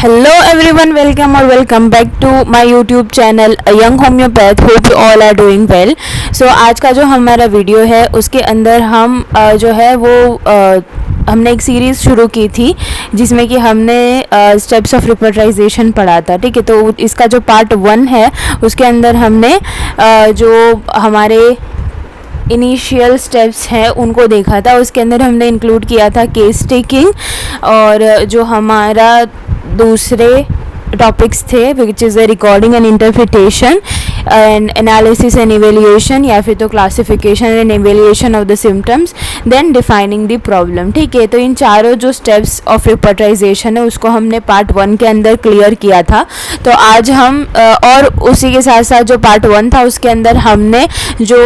Hello everyone, welcome or welcome back to my YouTube channel A Young Homeopath. Hope you all are doing well. So आज का जो हमारा video है उसके अंदर हम जो है वो हमने एक सीरीज़ शुरू की थी जिसमें कि हमने स्टेप्स ऑफ रिपोर्टाइजेशन पढ़ा था. ठीक है, तो इसका जो पार्ट 1 है उसके अंदर हमने जो हमारे इनिशियल स्टेप्स हैं उनको देखा था. उसके अंदर हमने इंक्लूड किया था केस टेकिंग और जो हमारा दूसरे टॉपिक्स थे which is the recording and interpretation and analysis and evaluation या फिर तो classification and evaluation of the symptoms, then defining the problem. ठीक है, तो इन चारों जो स्टेप्स ऑफ रिपोर्टाइजेशन है उसको हमने पार्ट 1 के अंदर क्लियर किया था. तो आज हम और उसी के साथ साथ जो पार्ट 1 था उसके अंदर हमने जो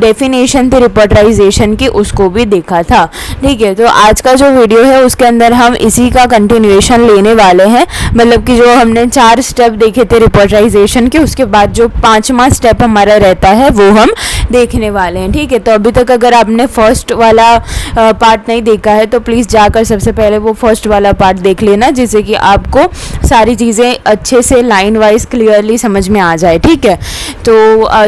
डेफिनेशन थी रिपोर्टाइजेशन की उसको भी देखा था. ठीक है, तो आज का जो वीडियो है उसके अंदर हम इसी का कंटिन्यूएशन लेने वाले हैं. मतलब कि जो हमने 4 स्टेप देखे थे रिपोर्टाइजेशन के, उसके बाद जो 5वां स्टेप हमारा रहता है वो हम देखने वाले हैं. ठीक है, तो अभी तक अगर आपने फर्स्ट वाला पार्ट नहीं देखा है तो प्लीज़ जाकर सबसे पहले वो फर्स्ट वाला पार्ट देख लेना, जिससे कि आपको सारी चीज़ें अच्छे से लाइन वाइज क्लियरली समझ में आ जाए. ठीक है, तो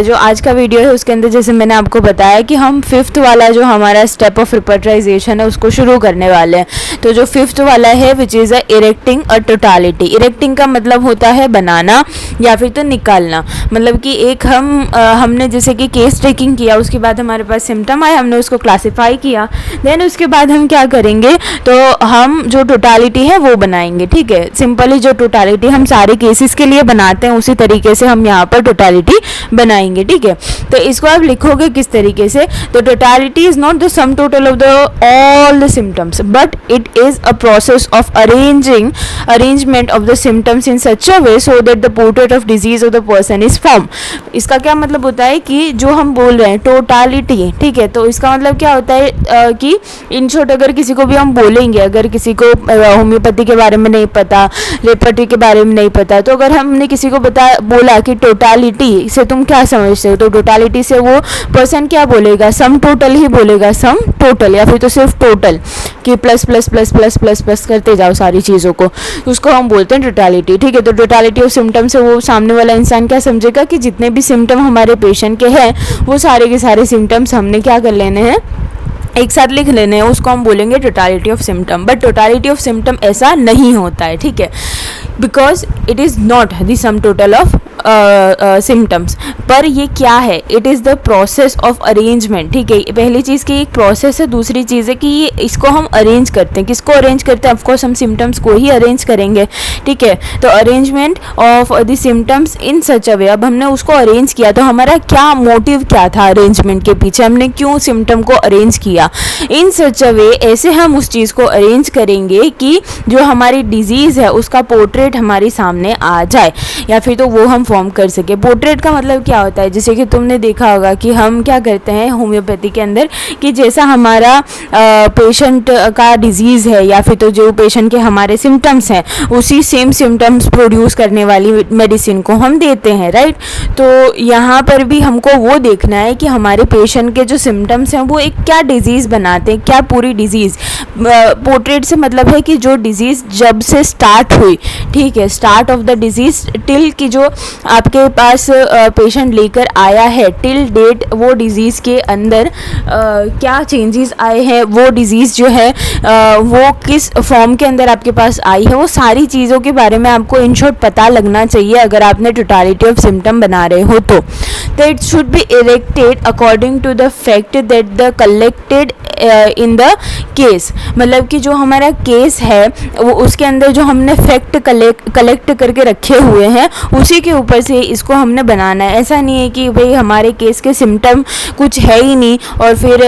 जो आज का वीडियो है उसके अंदर जैसे मैंने आपको बताया कि हम 5th वाला जो हमारा स्टेप ऑफ रिपोर्टाइजेशन है उसको शुरू करने वाले हैं. तो जो 5th वाला है which is erecting a totality. Erecting का मतलब होता है बनाना या फिर तो निकालना. मतलब कि एक हमने जैसे कि केस टेकिंग किया, उसके बाद हमारे पास सिम्टम आए, हमने उसको क्लासिफाई किया, देन उसके बाद हम क्या करेंगे तो हम जो टोटालिटी है वो बनाएंगे. ठीक है, सिंपली जो टोटालिटी हम सारे केसेस के लिए बनाते हैं उसी तरीके से हम यहाँ पर टोटालिटी बनाएंगे. ठीक है, तो इसको आप लिखोगे किस तरीके से, तो totality is not the sum total of the all the symptoms but it is a process of arrangement of the symptoms in such a way so that the portrait of disease of the person is form. इसका क्या मतलब होता है कि जो हम बोल रहे हैं टोटालिटी, ठीक है, तो इसका मतलब क्या होता है कि इन शॉर्ट अगर किसी को भी हम बोलेंगे, अगर किसी को होम्योपैथी के बारे में नहीं पता, रेपर्टरी के बारे में नहीं पता, तो अगर हमने किसी को बोला कि टोटालिटी से तुम क्या समझते हो, तो टोटालिटी से वो पर्सन क्या बोलेगा, सम टोटल ही बोलेगा, सम टोटल या फिर तो सिर्फ टोटल कि plus plus plus plus plus plus करते जाओ सारी चीज़ों को, उसको हम बोलते हैं टोटालिटी. ठीक है, तो टोटालिटी ऑफ सिम्टम से वो सामने वाला इंसान क्या समझेगा कि जितने भी सिम्टम हमारे पेशेंट के हैं वो सारे के सारे सिम्टम्स हमने क्या कर लेने हैं, एक साथ लिख लेने हैं, उसको हम बोलेंगे totality of symptom. But totality of symptom ऐसा नहीं होता है. ठीक है, because it is not the sum total of symptoms. पर ये क्या है, it is the process of arrangement. ठीक है, पहली चीज़ की एक प्रोसेस है, दूसरी चीज़ है कि ये इसको हम अरेंज करते हैं. किसको अरेंज करते हैं, ऑफकोर्स हम सिम्टम्स को ही अरेंज करेंगे. ठीक है, तो arrangement of the symptoms in such a way. अब हमने उसको अरेंज किया तो हमारा क्या मोटिव क्या था अरेंजमेंट के पीछे, हमने क्यों सिम्टम को अरेंज किया. इन सच अ वे ऐसे हम उस चीज़ को अरेंज करेंगे कि जो हमारी डिजीज़ है उसका पोर्ट्रेट हमारे सामने आ जाए या फिर तो वो हम फॉर्म कर सके. पोर्ट्रेट का मतलब क्या होता है, जैसे कि तुमने देखा होगा कि हम क्या करते हैं होम्योपैथी के अंदर कि जैसा हमारा पेशेंट का डिजीज़ है या फिर तो जो पेशेंट के हमारे सिम्टम्स हैं उसी सेम सिम्टम्स प्रोड्यूस करने वाली मेडिसिन को हम देते हैं. राइट, तो यहाँ पर भी हमको वो देखना है कि हमारे पेशेंट के जो सिम्टम्स हैं वो एक क्या डिजीज़ बनाते हैं, क्या पूरी डिजीज़. पोर्ट्रेट से मतलब है कि जो डिजीज़ जब से स्टार्ट हुई, ठीक है, start of the disease till की जो आपके पास पेशेंट लेकर आया है टिल डेट वो डिज़ीज़ के अंदर क्या चेंजेस आए हैं, वो डिज़ीज़ जो है वो किस फॉर्म के अंदर आपके पास आई है, वो सारी चीज़ों के बारे में आपको इन शॉर्ट पता लगना चाहिए अगर आपने टोटालिटी ऑफ सिम्टम बना रहे हो तो. It should be erected according to the fact that the collected in the case. मतलब कि जो हमारा केस है वो उसके अंदर जो हमने फैक्ट कलेक्ट करके रखे हुए हैं उसी के ऊपर से इसको हमने बनाना है. ऐसा नहीं है कि भाई हमारे केस के सिम्टम कुछ है ही नहीं और फिर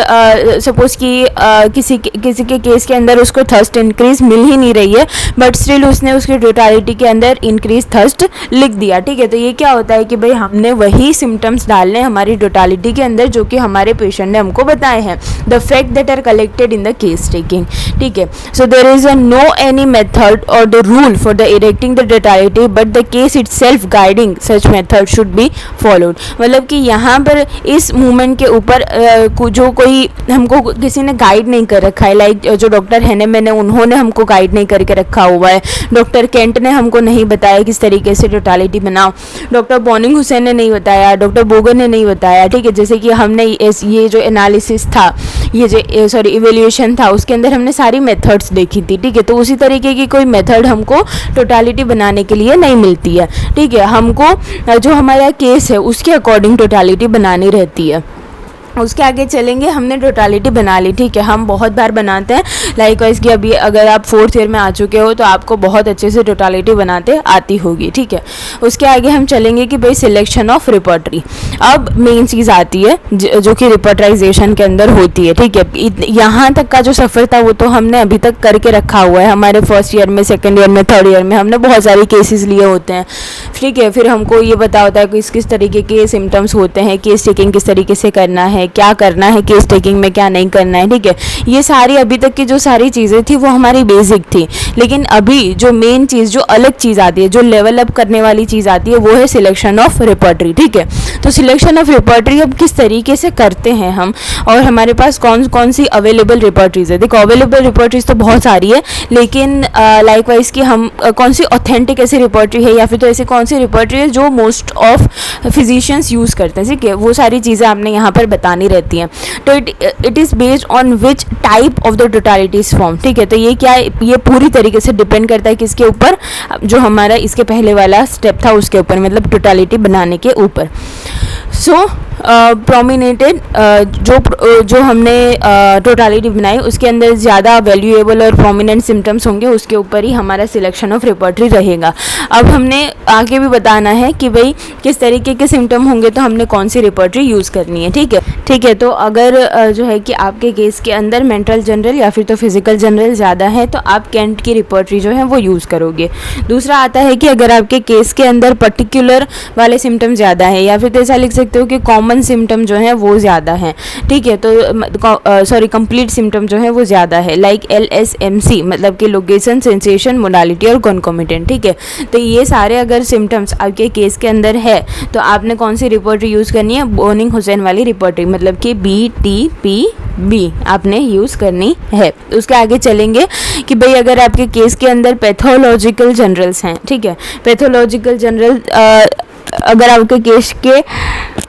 सपोज़ कि किसी के केस के अंदर उसको थर्स्ट इंक्रीज मिल ही नहीं रही है बट स्टिल उसने उसकी टोटालिटी के अंदर इंक्रीज थर्स्ट लिख दिया. ठीक है, तो ये क्या होता है कि भाई हमने वही सिम्टम्स डालने हमारी टोटालिटी के अंदर जो कि हमारे पेशेंट ने हमको बताए हैं. The fact that are collected in the case taking. ठीक है, so there is a no any method or the rule for the erecting the totality but the case itself guiding such method should be followed. मतलब कि यहाँ पर इस movement के ऊपर जो कोई हमको किसी ने गाइड नहीं कर रखा है, लाइक जो डॉक्टर हैनेमैन है उन्होंने हमको गाइड नहीं करके रखा हुआ है, डॉक्टर केंट ने हमको नहीं बताया किस तरीके से टोटालिटी बनाओ, डॉक्टर बॉनिंग हुसैन ने नहीं बताया, डॉक्टर बोगर ने नहीं बताया. ठीक है, जैसे कि हमने ये जो एनालिसिस था, ये जो सॉरी इवेल्यूएशन था, उसके अंदर हमने सारी मेथड्स देखी थी. ठीक है, तो उसी तरीके की कोई मेथड हमको टोटालिटी बनाने के लिए नहीं मिलती है. ठीक है, हमको जो हमारा केस है उसके अकॉर्डिंग टोटालिटी बनानी रहती है. उसके आगे चलेंगे, हमने टोटालिटी बना ली. ठीक है, हम बहुत बार बनाते हैं, लाइक वाइज कि अभी अगर आप 4th ईयर में आ चुके हो तो आपको बहुत अच्छे से टोटालिटी बनाते आती होगी. ठीक है, उसके आगे हम चलेंगे कि भाई सिलेक्शन ऑफ रिपर्टरी. अब मेन चीज़ आती है जो कि रिपर्टराइजेशन के अंदर होती है. ठीक है, यहाँ तक का जो सफ़र था वो तो हमने अभी तक करके रखा हुआ है. हमारे 1st ईयर में, 2nd ईयर में, 3rd ईयर में हमने बहुत सारे केसेस लिए होते हैं. ठीक है, फिर हमको ये पता होता है कि किस तरीके के सिम्टम्स होते हैं, केस टेकिंग किस तरीके से करना है, क्या करना है केस टेकिंग में, क्या नहीं करना है. ठीक है, ये सारी अभी तक की जो सारी चीज़ें थी वो हमारी बेसिक थी. लेकिन अभी जो मेन चीज़, जो अलग चीज़ आती है, जो लेवल अप करने वाली चीज़ आती है, वो है सिलेक्शन ऑफ रिपर्टरी. ठीक है, तो सिलेक्शन ऑफ रिपर्टरी अब किस तरीके से करते हैं हम, और हमारे पास कौन कौन सी अवेलेबल रिपर्टरीज है. देखो, अवेलेबल रिपर्टरीज तो बहुत सारी है, लेकिन लाइक वाइज कि हम कौन सी ऑथेंटिक ऐसी रिपर्टरी है या फिर तो ऐसी कौन सी रिपर्टरी है जो मोस्ट ऑफ फिजिशियंस यूज़ करते हैं. ठीक है, वो सारी चीज़ें आपने यहाँ पर बतानी रहती हैं. तो it is based on which type of the totality is form. ठीक है, तो ये क्या है, ये पूरी तरीके से डिपेंड करता है किसके ऊपर, जो हमारा इसके पहले वाला स्टेप था उसके ऊपर, मतलब टोटालिटी बनाने के ऊपर. सो प्रोमिनेटेड जो हमने टोटालिटी बनाई उसके अंदर ज़्यादा वैल्यूएबल और प्रोमिनेंट सिम्टम्स होंगे, उसके ऊपर ही हमारा सिलेक्शन ऑफ रिपर्टरी रहेगा. अब हमने आगे भी बताना है कि भाई किस तरीके के सिम्टम होंगे तो हमने कौन सी रिपर्टरी यूज़ करनी है. ठीक है, तो अगर जो है कि आपके केस के अंदर मेंटल जनरल या फिर तो फिजिकल जनरल ज़्यादा है तो आप केंट की रिपर्टरी जो है वो यूज़ करोगे. दूसरा आता है कि अगर आपके केस के अंदर पर्टिकुलर वाले सिम्टम ज़्यादा है, या फिर तो ऐसा लिख सकते हो कि कॉमन सिम्टम जो है वो ज़्यादा है. ठीक है, तो सॉरी कंप्लीट सिम्टम जो है वो ज़्यादा है, लाइक LSMC, मतलब कि लोकेशन, सेंसेशन, मोडालिटी और कॉन्कोमिटेंट. ठीक है, तो ये सारे अगर सिम्टम्स आपके केस के अंदर है तो आपने कौन सी रिपर्टरी यूज़ करनी है, बॉनिंग हुसैन वाली रिपर्टरी, मतलब कि BTPB आपने यूज़ करनी है. उसके आगे चलेंगे कि भाई अगर आपके केस के अंदर पैथोलॉजिकल जनरल्स हैं. ठीक है, पैथोलॉजिकल जनरल अगर आपके केस के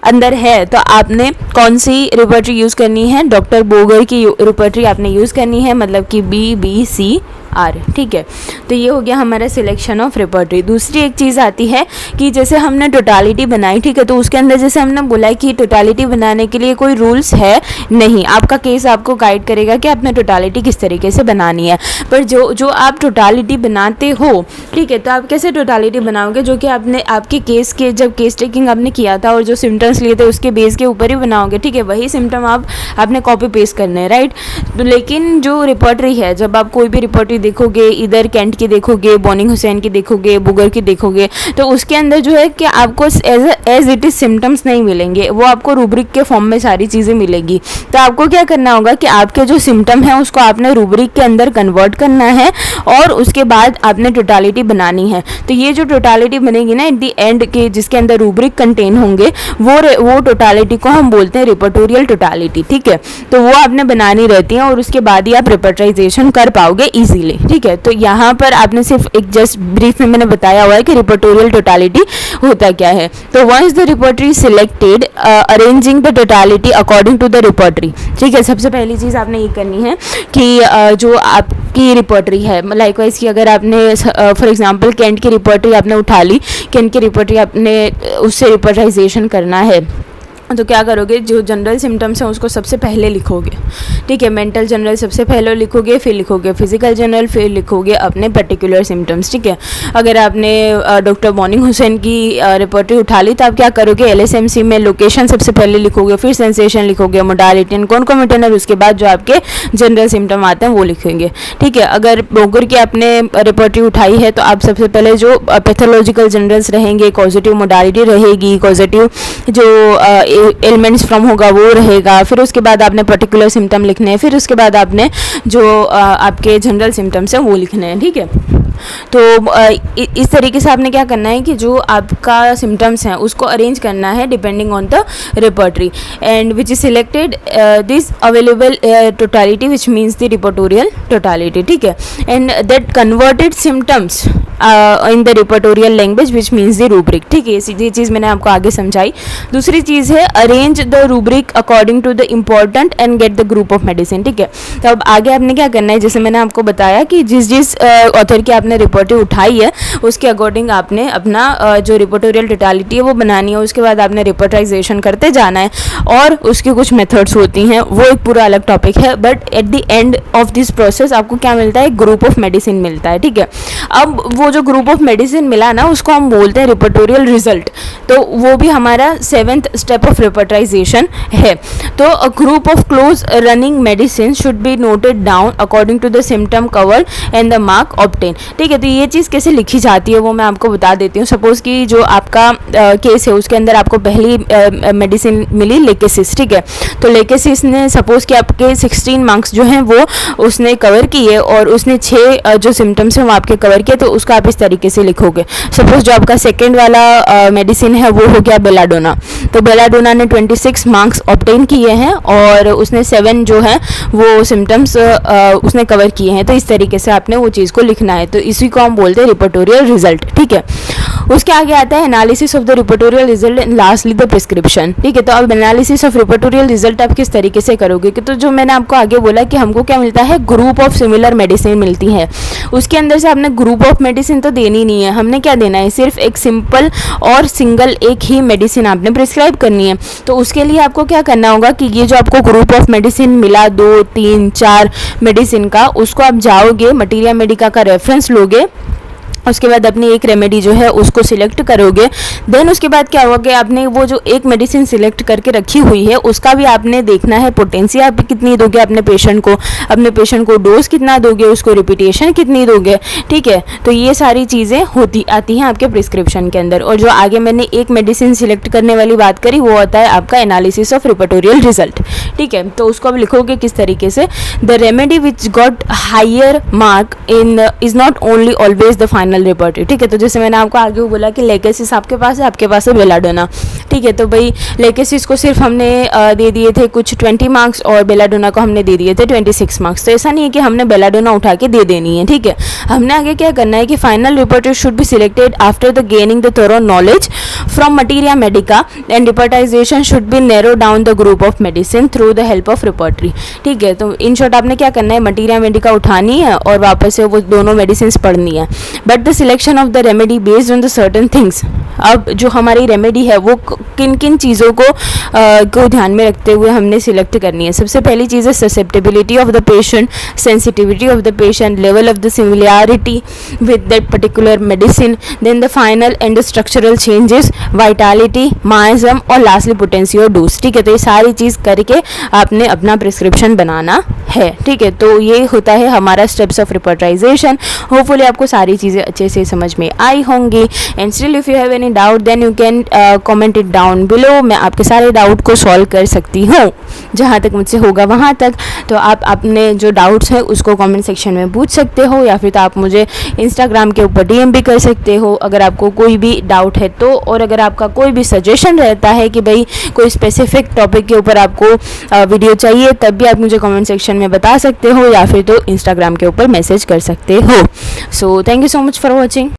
अंदर है तो आपने कौन सी रिपर्टरी यूज़ करनी है, डॉक्टर बोगर की रिपर्टरी आपने यूज़ करनी है, मतलब कि BBC आर. ठीक है, तो ये हो गया हमारा सिलेक्शन ऑफ रिपर्टरी. दूसरी एक चीज़ आती है कि जैसे हमने टोटालिटी बनाई. ठीक है, तो उसके अंदर जैसे हमने बोला है कि टोटालिटी बनाने के लिए कोई रूल्स है नहीं, आपका केस आपको गाइड करेगा कि आपने टोटालिटी किस तरीके से बनानी है. पर जो आप टोटालिटी बनाते हो, ठीक है, तो आप कैसे टोटालिटी बनाओगे, जो कि आपने आपके केस के जब केस टेकिंग आपने किया था और जो सिम्टम्स लिए थे उसके बेस के ऊपर ही बनाओगे. ठीक है, वही सिम्टम आपने कॉपी पेस्ट करने हैं, राइट. तो लेकिन जो रिपर्टरी है, जब आप कोई भी रिपर्टरी देखोगे, इधर केंट की देखोगे, बॉनिंग हुसैन की देखोगे, बुगर की देखोगे, तो उसके अंदर जो है कि आपको एज इट इज सिम्टम्स नहीं मिलेंगे, वो आपको रूब्रिक के फॉर्म में सारी चीज़ें मिलेगी. तो आपको क्या करना होगा कि आपके जो सिम्टम है उसको आपने रूब्रिक के अंदर कन्वर्ट करना है और उसके बाद आपने टोटालिटी बनानी है. तो ये जो टोटालिटी बनेगी ना एट द एंड के, जिसके अंदर रूब्रिक कंटेन होंगे, वो टोटालिटी को हम बोलते हैं रिपर्टोरियल टोटालिटी. ठीक है, तो वो आपने बनानी रहती है और उसके बाद ही आप रिपर्टराइजेशन कर पाओगे इजीली. ठीक है, तो यहाँ पर आपने सिर्फ एक जस्ट ब्रीफ में मैंने बताया हुआ है कि रिपर्टोरियल टोटालिटी होता क्या है. तो once the repertory selected, arranging the totality according to the repertory. ठीक है, सबसे पहली चीज़ आपने ये करनी है कि जो आपकी रिपर्टरी है, लाइक वाइज कि अगर आपने फॉर एग्जांपल केंट की रिपर्टरी आपने उठा ली, केंट की रिपर्टरी आपने उससे रिपर्टराइजेशन करना है, तो क्या करोगे, जो जनरल सिम्टम्स हैं उसको सबसे पहले लिखोगे. ठीक है, मेंटल जनरल सबसे पहले लिखोगे, फिर लिखोगे फिजिकल जनरल, फिर लिखोगे अपने पर्टिकुलर सिम्टम्स. ठीक है, अगर आपने डॉक्टर बॉनिंग हुसैन की रिपोर्टरी उठा ली तो आप क्या करोगे, LSMC में लोकेशन सबसे पहले लिखोगे, फिर सेंसेशन लिखोगे, मोडालिटी एंड कॉन्कोमिटेंट, और उसके बाद जो आपके जनरल सिम्टम आते हैं वो लिखेंगे. ठीक है, अगर बोगर की आपने रिपोर्टरी उठाई है तो आप सबसे पहले जो पैथोलॉजिकल जनरल्स रहेंगे, कॉजेटिव मोडालिटी रहेगी, कॉजेटिव जो एलिमेंट्स फ्रॉम होगा वो रहेगा, फिर उसके बाद आपने पर्टिकुलर सिम्टम लिखने हैं, फिर उसके बाद आपने जो आपके जनरल सिम्टम्स हैं वो लिखने हैं, ठीक है। तो इस तरीके से आपने क्या करना है कि जो आपका सिम्टम्स हैं उसको अरेंज करना है depending on the repertory and which is selected this available totality which means the repertorial totality, ठीक है, and that converted symptoms in the repertorial language which means the rubric, ठीक है। ये चीज़ मैंने आपको आगे समझाई। दूसरी चीज़ है arrange the rubric according to the important and get the group of medicine, ठीक है। तो अब आगे आपने क्या करना है, जैसे मैंने आपको बताया कि जिस ऑथर की आपने रिपोर्ट उठाई है उसके अकॉर्डिंग आपने अपना जो रिपोर्टोरियल टोटालिटी है वो बनानी है। उसके बाद आपने रिपोर्टाइजेशन करते जाना है और उसकी कुछ मेथड्स होती हैं, वो एक पूरा अलग टॉपिक है, but at the end of this process आपको क्या मिलता है, ग्रुप ऑफ मेडिसिन मिलता है, ठीक है। अब वो जो ग्रुप ऑफ मेडिसिन मिला ना उसको हम बोलते हैं रिपोर्टोरियल रिजल्ट, तो वो भी हमारा 7th स्टेप ऑफ रिपोर्टाइजेशन है। तो a group of close running medicine should be noted down according to the symptom covered and the mark obtain, ठीक है। तो ये चीज़ कैसे लिखी जाती है वो मैं आपको बता देती हूँ। सपोज़ कि जो आपका केस है उसके अंदर आपको पहली मेडिसिन मिली लेकेसिस, ठीक है। तो लेकेसिस ने सपोज़ कि आपके 16 मार्क्स जो हैं वो उसने कवर किए और उसने 6 जो सिम्टम्स हैं वो आपके कवर किए, तो उसका आप इस तरीके से लिखोगे। सपोज़ जो आपका सेकेंड वाला मेडिसिन है वो हो गया बेलाडोना, तो बेलाडोना ने 26 मार्क्स ऑब्टेन किए हैं और उसने 7 जो है वो सिम्टम्स उसने कवर किए हैं। तो इस तरीके से आपने वो चीज़ को लिखना है, तो इसी को हम बोलते हैं रिपोर्टोरियल रिजल्ट, ठीक है। उसके आगे आता है analysis of the repertorial result and lastly the prescription, ठीक है। तो अब एनालिसिस ऑफ रिपोर्टोरियल रिजल्ट आप किस तरीके से करोगे कि तो जो मैंने आपको आगे बोला कि हमको क्या मिलता है, ग्रुप ऑफ सिमिलर मेडिसिन मिलती है। उसके अंदर से आपने ग्रुप ऑफ मेडिसिन तो देनी नहीं है, हमने क्या देना है, सिर्फ एक सिंपल और सिंगल एक ही मेडिसिन आपने प्रिस्क्राइब करनी है। तो उसके लिए आपको क्या करना होगा कि ये जो आपको ग्रुप ऑफ मेडिसिन मिला 2, 3, 4 मेडिसिन का, उसको आप जाओगे मटीरिया मेडिका का रेफरेंस लोगे, उसके बाद अपनी एक रेमेडी जो है उसको सिलेक्ट करोगे। देन उसके बाद क्या होगा कि आपने वो जो एक मेडिसिन सिलेक्ट करके रखी हुई है उसका भी आपने देखना है पोटेंसी आप कितनी दोगे अपने पेशेंट को डोज कितना दोगे, उसको रिपीटेशन कितनी दोगे, ठीक है। तो ये सारी चीज़ें आती हैं आपके प्रिस्क्रिप्शन के अंदर। और जो आगे मैंने एक मेडिसिन सिलेक्ट करने वाली बात करी वो होता है आपका एनालिसिस ऑफ रिपोर्टोरियल रिजल्ट, ठीक है। तो उसको अब लिखोगे किस तरीके से, the remedy which got higher mark in is not only always the final report, ठीक है। तो जैसे मैंने आपको आगे बोला कि लेकेसिस आपके पास है बेलाडोना, ठीक है। तो भाई लेकेसिस को सिर्फ हमने दे दिए थे कुछ 20 मार्क्स और बेलाडोना को हमने दे दिए थे 26 मार्क्स। तो ऐसा नहीं है कि हमने बेलाडोना उठा के दे देनी है, ठीक है। हमने आगे क्या करना है कि final report should be selected after the gaining the thorough knowledge from materia medica and repertorization should be narrow down the group of medicine through the help of repertory, ठीक है। तो इन शॉर्ट आपने क्या करना है, materia Medica उठानी है और वापस से वो दोनों मेडिसिन पढ़नी है, but the selection of the remedy based on the certain things. अब जो हमारी रेमेडी है वो किन किन चीज़ों को ध्यान में रखते हुए हमने सिलेक्ट करनी है। सबसे पहली चीज़ है susceptibility of the patient, sensitivity of the patient, level of the similarity with that particular medicine, then the final and the structural changes, vitality, miasm और लास्टली पोटेंसी और डोज, ठीक है। तो ये सारी चीज़ करके आपने अपना प्रिस्क्रिप्शन बनाना है, ठीक है। तो ये होता है हमारा स्टेप्स ऑफ रिपोर्टाइजेशन। होपफुली आपको सारी चीज़ें अच्छे से समझ में आई होंगी। And still if you have any doubt then you can comment it down below. मैं आपके सारे डाउट को सॉल्व कर सकती हूँ जहाँ तक मुझसे होगा वहाँ तक। तो आप अपने जो डाउट्स हैं उसको कमेंट सेक्शन में पूछ सकते हो, या फिर तो आप मुझे इंस्टाग्राम के ऊपर DM भी कर सकते हो अगर आपको कोई भी डाउट है तो। और अगर आपका कोई भी सजेशन रहता है कि भाई कोई स्पेसिफिक टॉपिक के ऊपर आपको वीडियो चाहिए, तब भी आप मुझे कमेंट सेक्शन में बता सकते हो, या फिर तो इंस्टाग्राम के ऊपर मैसेज कर सकते हो। So thank you so much for watching.